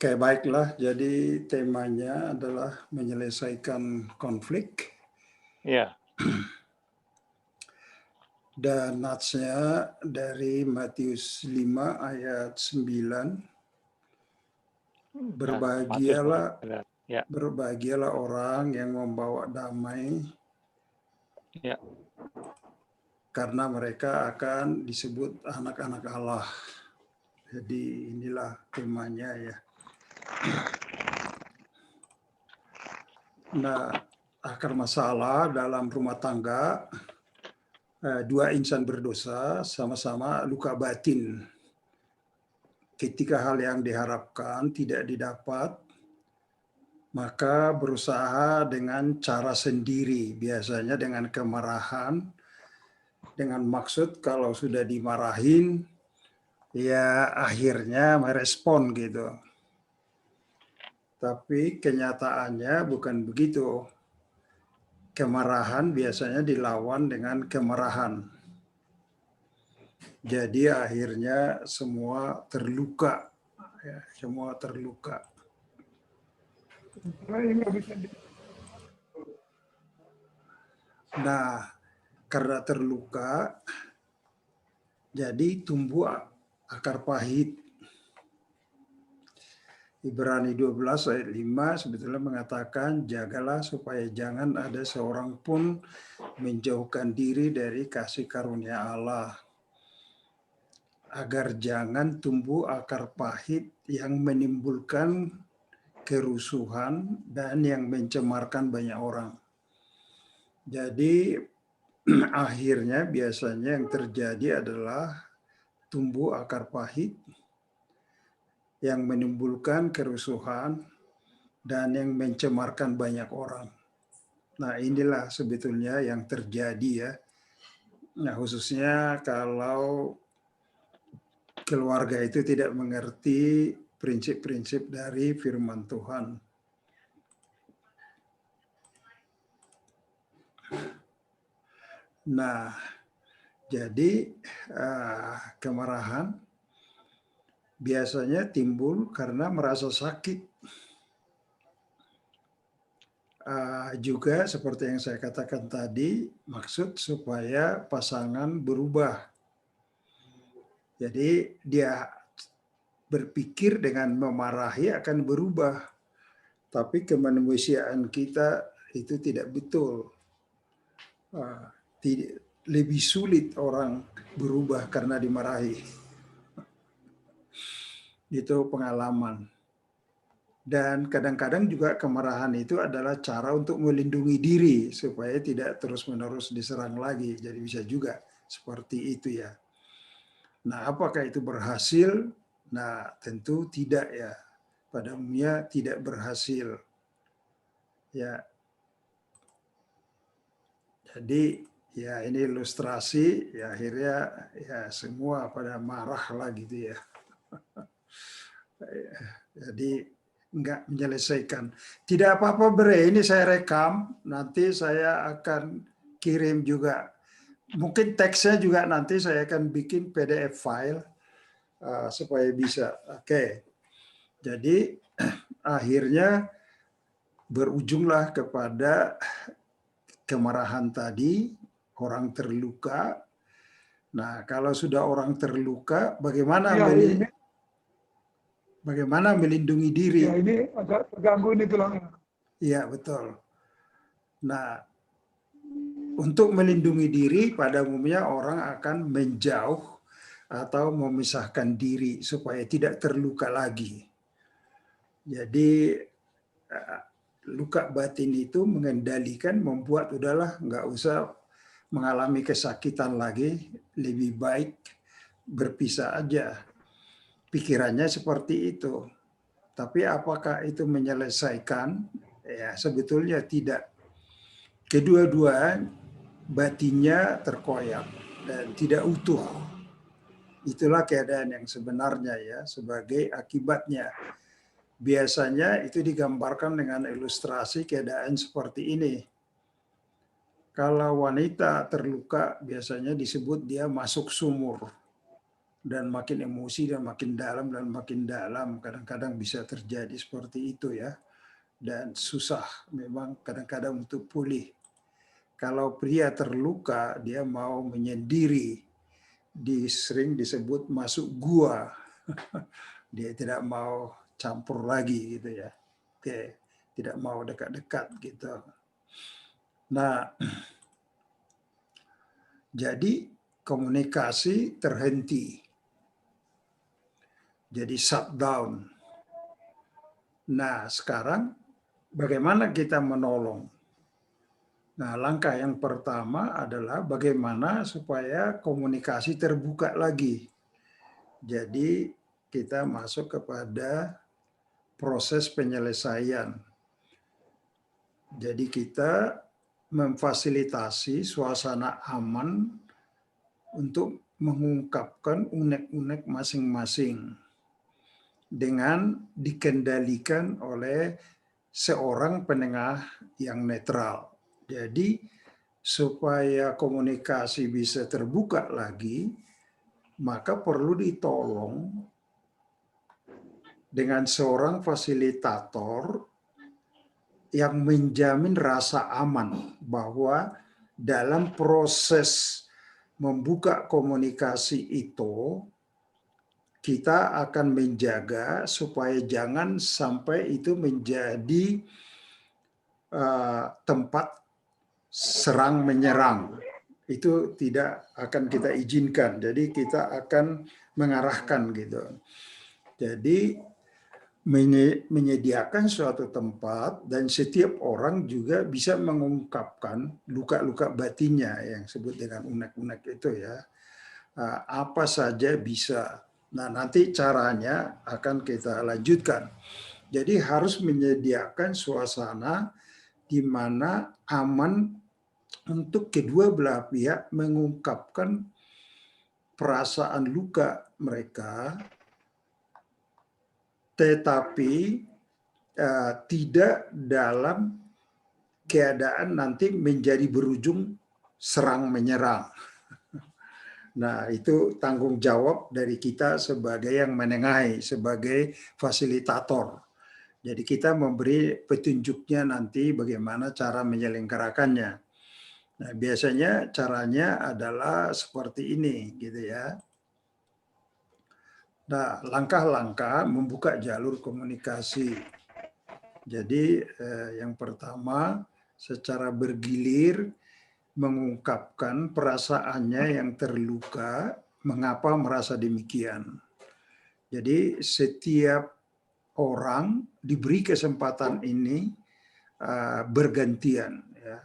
Oke, baiklah. Jadi temanya adalah menyelesaikan konflik Iya. dan natsnya dari Matius 5 ayat 9. Berbahagialah, Ya. berbahagialah orang yang membawa damai Ya. karena mereka akan disebut anak-anak Allah. Jadi inilah temanya ya. Nah, akar masalah dalam rumah tangga, dua insan berdosa sama-sama luka batin. Ketika hal yang diharapkan tidak didapat, maka berusaha dengan cara sendiri, biasanya dengan kemarahan, dengan maksud kalau sudah dimarahin, ya akhirnya merespon gitu. Tapi kenyataannya bukan begitu. Kemarahan biasanya dilawan dengan kemarahan. Jadi akhirnya semua terluka, ya, semua terluka. Nah, karena terluka, jadi tumbuh akar pahit. Ibrani 12 ayat 5 sebetulnya mengatakan, jagalah supaya jangan ada seorang pun menjauhkan diri dari kasih karunia Allah. Agar jangan tumbuh akar pahit yang menimbulkan kerusuhan dan yang mencemarkan banyak orang. Jadi akhirnya biasanya yang terjadi adalah tumbuh akar pahit yang menimbulkan kerusuhan dan yang mencemarkan banyak orang. Nah, inilah sebetulnya yang terjadi ya. Nah, khususnya kalau keluarga itu tidak mengerti prinsip-prinsip dari firman Tuhan. Nah, jadi kemarahan biasanya timbul karena merasa sakit. Juga seperti yang saya katakan tadi, maksud supaya pasangan berubah. Jadi dia berpikir dengan memarahi akan berubah. Tapi kemanusiaan kita itu tidak betul. Lebih sulit orang berubah karena dimarahi. Itu pengalaman. Dan kadang-kadang juga kemarahan itu adalah cara untuk melindungi diri supaya tidak terus-menerus diserang lagi. Jadi bisa juga seperti itu ya. Nah, apakah itu berhasil? Nah, tentu tidak ya. Pada umumnya tidak berhasil. Ya. Jadi ya ini ilustrasi, ya akhirnya ya semua pada marah lah gitu ya. Jadi enggak menyelesaikan. Tidak apa-apa Bre, ini saya rekam, nanti saya akan kirim juga. Mungkin teksnya juga nanti saya akan bikin PDF file supaya bisa. Oke. Jadi akhirnya berujunglah kepada kemarahan tadi, orang terluka. Nah, kalau sudah orang terluka, bagaimana melindungi diri? Ya, ini agak terganggu nih tulangnya. Iya, betul. Nah, untuk melindungi diri, pada umumnya orang akan menjauh atau memisahkan diri supaya tidak terluka lagi. Jadi, luka batin itu mengendalikan, membuat udahlah nggak usah mengalami kesakitan lagi, lebih baik berpisah aja. Pikirannya seperti itu. Tapi apakah itu menyelesaikan? Ya sebetulnya tidak. Kedua-dua batinnya terkoyak dan tidak utuh. Itulah keadaan yang sebenarnya ya, sebagai akibatnya. Biasanya itu digambarkan dengan ilustrasi keadaan seperti ini. Kalau wanita terluka biasanya disebut dia masuk sumur. dan makin emosi dan makin dalam kadang-kadang bisa terjadi seperti itu ya, dan susah memang kadang-kadang untuk pulih. Kalau pria terluka dia mau menyendiri, sering disebut masuk gua. Dia tidak mau campur lagi gitu ya. Oke, tidak mau dekat-dekat gitu. Nah, jadi komunikasi terhenti. Jadi shutdown. Nah, sekarang bagaimana kita menolong? Nah, langkah yang pertama adalah bagaimana supaya komunikasi terbuka lagi. Jadi kita masuk kepada proses penyelesaian. Jadi kita memfasilitasi suasana aman untuk mengungkapkan unek-unek masing-masing dengan dikendalikan oleh seorang penengah yang netral. Jadi supaya komunikasi bisa terbuka lagi, maka perlu ditolong dengan seorang fasilitator yang menjamin rasa aman bahwa dalam proses membuka komunikasi itu kita akan menjaga supaya jangan sampai itu menjadi tempat serang menyerang. Itu tidak akan kita izinkan. Jadi kita akan mengarahkan gitu. Jadi menyediakan suatu tempat dan setiap orang juga bisa mengungkapkan luka-luka batinnya yang disebut dengan unek-unek itu ya. Apa saja bisa. Nah, nanti caranya akan kita lanjutkan. Jadi harus menyediakan suasana di mana aman untuk kedua belah pihak mengungkapkan perasaan luka mereka, tetapi tidak dalam keadaan nanti menjadi berujung serang menyerang. Nah, itu tanggung jawab dari kita sebagai yang menengahi, sebagai fasilitator. Jadi kita memberi petunjuknya nanti bagaimana cara menyelenggarakannya. Nah, biasanya caranya adalah seperti ini, gitu ya. Nah, langkah-langkah membuka jalur komunikasi. Jadi yang pertama, secara bergilir mengungkapkan perasaannya yang terluka, mengapa merasa demikian. Jadi setiap orang diberi kesempatan ini bergantian, ya,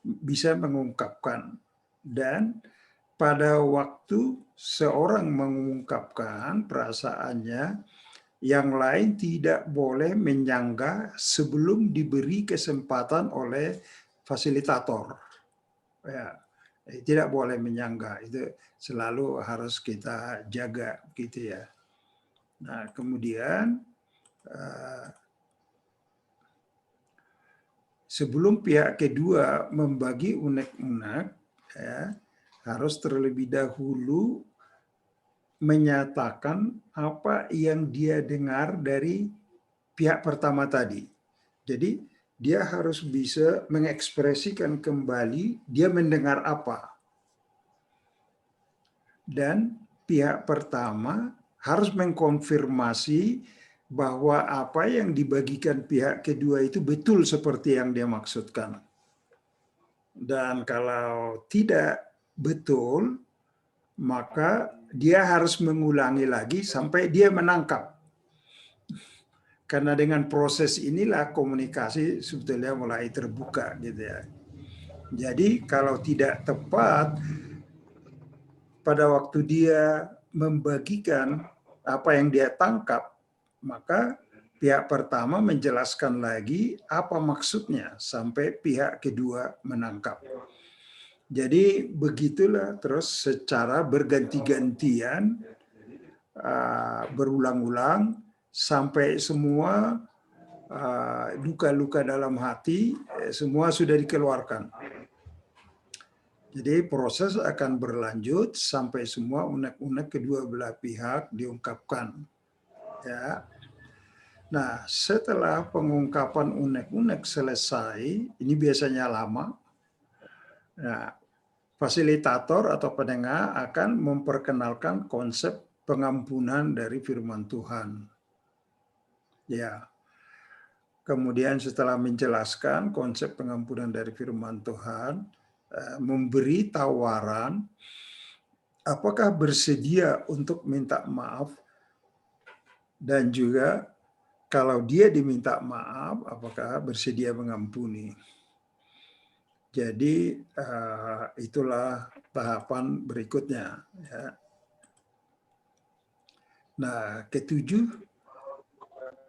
bisa mengungkapkan. Dan pada waktu seorang mengungkapkan perasaannya, yang lain tidak boleh menyanggah sebelum diberi kesempatan oleh fasilitator. Ya, tidak boleh menyanggah, itu selalu harus kita jaga gitu ya. Nah, kemudian sebelum pihak kedua membagi unek-unek, ya, harus terlebih dahulu menyatakan apa yang dia dengar dari pihak pertama tadi. Jadi dia harus bisa mengekspresikan kembali dia mendengar apa. Dan pihak pertama harus mengkonfirmasi bahwa apa yang dibagikan pihak kedua itu betul seperti yang dia maksudkan. Dan kalau tidak betul, maka dia harus mengulangi lagi sampai dia menangkap. Karena dengan proses inilah komunikasi sebetulnya mulai terbuka gitu ya. Jadi kalau tidak tepat pada waktu dia membagikan apa yang dia tangkap, maka pihak pertama menjelaskan lagi apa maksudnya sampai pihak kedua menangkap. Jadi begitulah terus secara berganti-gantian, berulang-ulang sampai semua luka-luka dalam hati semua sudah dikeluarkan. Jadi proses akan berlanjut sampai semua unek-unek kedua belah pihak diungkapkan. Ya. Nah, setelah pengungkapan unek-unek selesai, ini biasanya lama. Nah, fasilitator atau penengah akan memperkenalkan konsep pengampunan dari firman Tuhan. Ya. Kemudian setelah menjelaskan konsep pengampunan dari firman Tuhan, memberi tawaran apakah bersedia untuk minta maaf, dan juga kalau dia diminta maaf, apakah bersedia mengampuni. Jadi itulah tahapan berikutnya. Ya. Nah, ketujuh,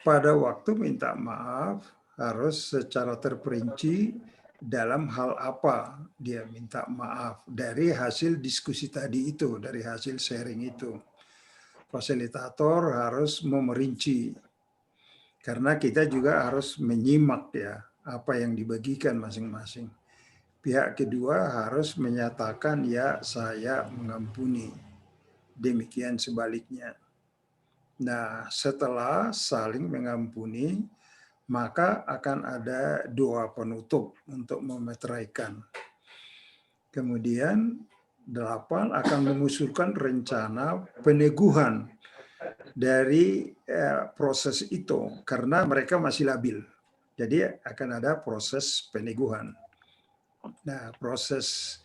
pada waktu minta maaf harus secara terperinci dalam hal apa dia minta maaf dari hasil diskusi tadi itu, dari hasil sharing itu. Fasilitator harus memerinci, karena kita juga harus menyimak ya apa yang dibagikan masing-masing. Pihak kedua harus menyatakan ya saya mengampuni, demikian sebaliknya. Nah, setelah saling mengampuni, maka akan ada doa penutup untuk memeteraikan. Kemudian 8 akan mengusulkan rencana peneguhan dari proses itu karena mereka masih labil. Jadi akan ada proses peneguhan. Nah, proses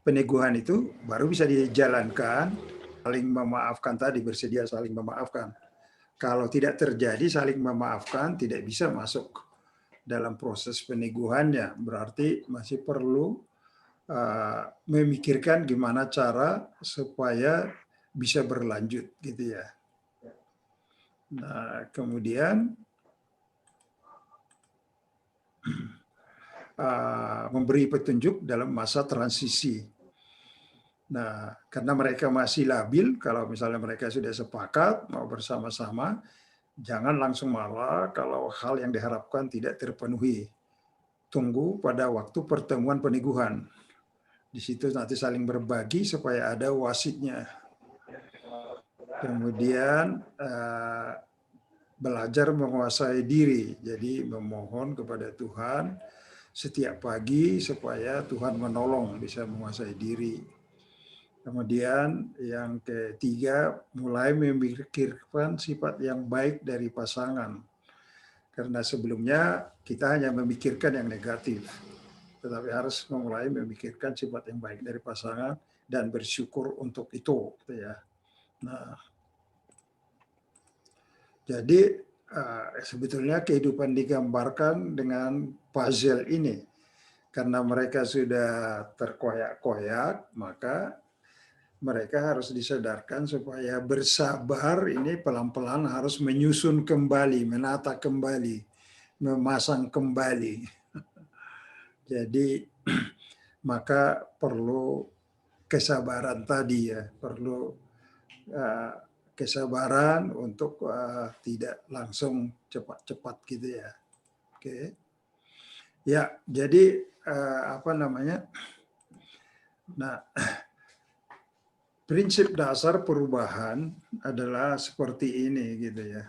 peneguhan itu baru bisa dijalankan, saling memaafkan tadi, bersedia saling memaafkan. Kalau tidak terjadi saling memaafkan, tidak bisa masuk dalam proses peneguhannya. Berarti masih perlu memikirkan gimana cara supaya bisa berlanjut gitu ya. Nah, kemudian memberi petunjuk dalam masa transisi. Nah, karena mereka masih labil, kalau misalnya mereka sudah sepakat mau bersama-sama, jangan langsung marah kalau hal yang diharapkan tidak terpenuhi. Tunggu pada waktu pertemuan peneguhan. Di situ nanti saling berbagi supaya ada wasitnya. Kemudian belajar menguasai diri, jadi memohon kepada Tuhan setiap pagi supaya Tuhan menolong bisa menguasai diri. Kemudian yang ketiga, mulai memikirkan sifat yang baik dari pasangan. Karena sebelumnya kita hanya memikirkan yang negatif. Tetapi harus mulai memikirkan sifat yang baik dari pasangan dan bersyukur untuk itu. Ya. Nah, jadi sebetulnya kehidupan digambarkan dengan puzzle ini. Karena mereka sudah terkoyak-koyak, maka mereka harus disadarkan supaya bersabar, ini pelan-pelan harus menyusun kembali, menata kembali, memasang kembali. Jadi maka perlu kesabaran tadi ya, perlu kesabaran untuk tidak langsung cepat-cepat gitu ya. Oke. Ya, jadi apa namanya? Nah, prinsip dasar perubahan adalah seperti ini gitu ya.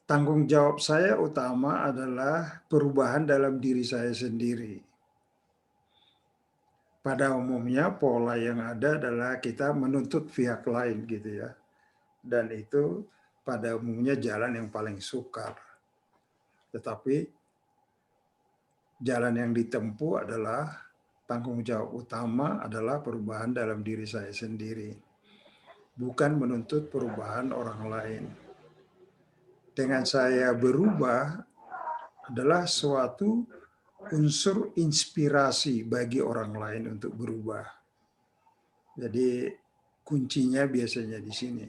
Tanggung jawab saya utama adalah perubahan dalam diri saya sendiri. Pada umumnya pola yang ada adalah kita menuntut pihak lain gitu ya. Dan itu pada umumnya jalan yang paling sukar. Tetapi jalan yang ditempuh adalah tanggung jawab utama adalah perubahan dalam diri saya sendiri. Bukan menuntut perubahan orang lain. Dengan saya berubah adalah suatu unsur inspirasi bagi orang lain untuk berubah. Jadi kuncinya biasanya di sini.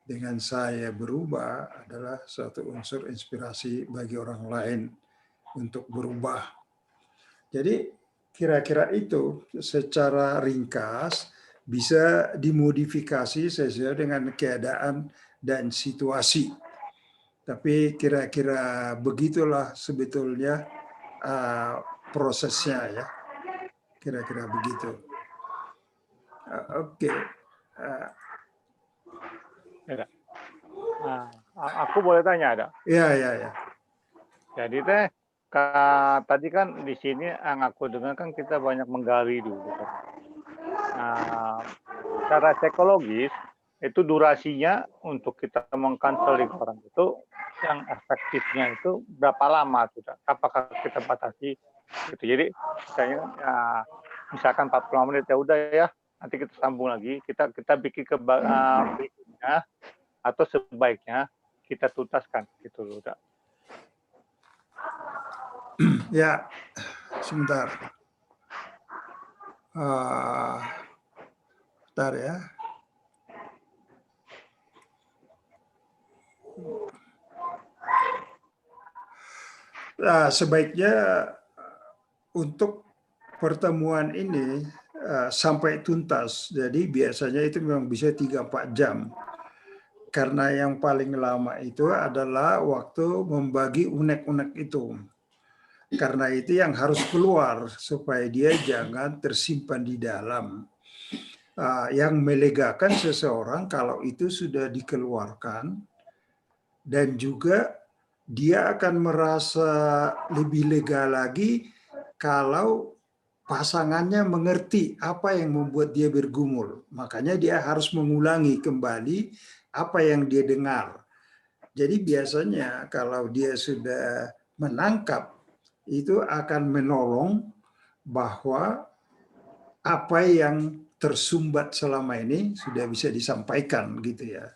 Dengan saya berubah adalah suatu unsur inspirasi bagi orang lain untuk berubah. Jadi kira-kira itu secara ringkas bisa dimodifikasi sesuai dengan keadaan dan situasi. Tapi kira-kira begitulah sebetulnya prosesnya ya. Kira-kira begitu. Oke. Ya. Nah, aku boleh tanya ada. Ya. Jadi tadi kan di sini yang aku dengar kan kita banyak menggali dulu. Nah, secara psikologis itu durasinya untuk kita mengkanseling orang itu yang efektifnya itu berapa lama sudah? Apakah kita batasi gitu? Jadi misalkan 45 menit ya udah ya, nanti kita sambung lagi, kita bikin berikutnya atau sebaiknya kita tuntaskan gitu loh. Ya, sebentar. Bentar ya. Nah, sebaiknya untuk pertemuan ini sampai tuntas. Jadi biasanya itu memang bisa 3-4 jam. Karena yang paling lama itu adalah waktu membagi unek-unek itu. Karena itu yang harus keluar supaya dia jangan tersimpan di dalam. Yang melegakan seseorang kalau itu sudah dikeluarkan, dan juga dia akan merasa lebih lega lagi kalau pasangannya mengerti apa yang membuat dia bergumul. Makanya dia harus mengulangi kembali apa yang dia dengar. Jadi biasanya kalau dia sudah menangkap, itu akan menolong bahwa apa yang tersumbat selama ini sudah bisa disampaikan gitu ya.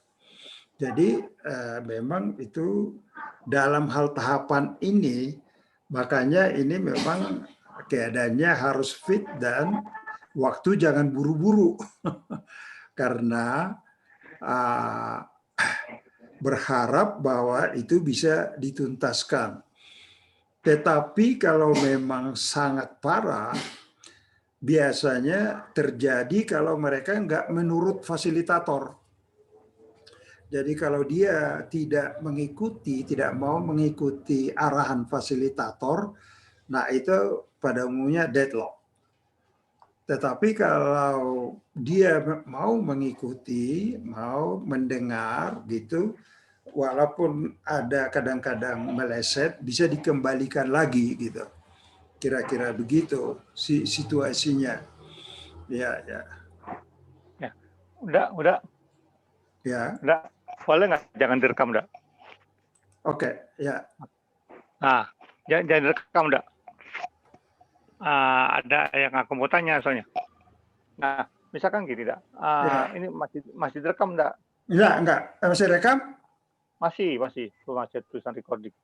Jadi memang itu dalam hal tahapan ini, makanya ini memang keadaannya harus fit dan waktu jangan buru-buru karena berharap bahwa itu bisa dituntaskan. Tetapi kalau memang sangat parah, biasanya terjadi kalau mereka nggak menurut fasilitator. Jadi kalau dia tidak mau mengikuti arahan fasilitator, nah itu pada umumnya deadlock. Tetapi kalau dia mau mengikuti, mau mendengar gitu, walaupun ada kadang-kadang meleset, bisa dikembalikan lagi gitu. Kira-kira begitu situasinya. Ya. Udah. Ya. Udah. Boleh nggak? Jangan direkam, udah. Oke, ya. Nah, jangan direkam, udah. Ada yang aku mau tanya soalnya. Nah, misalkan gini, dah. Ini masih direkam, enggak? Enggak. Masih rekam? Masih tulisan recording.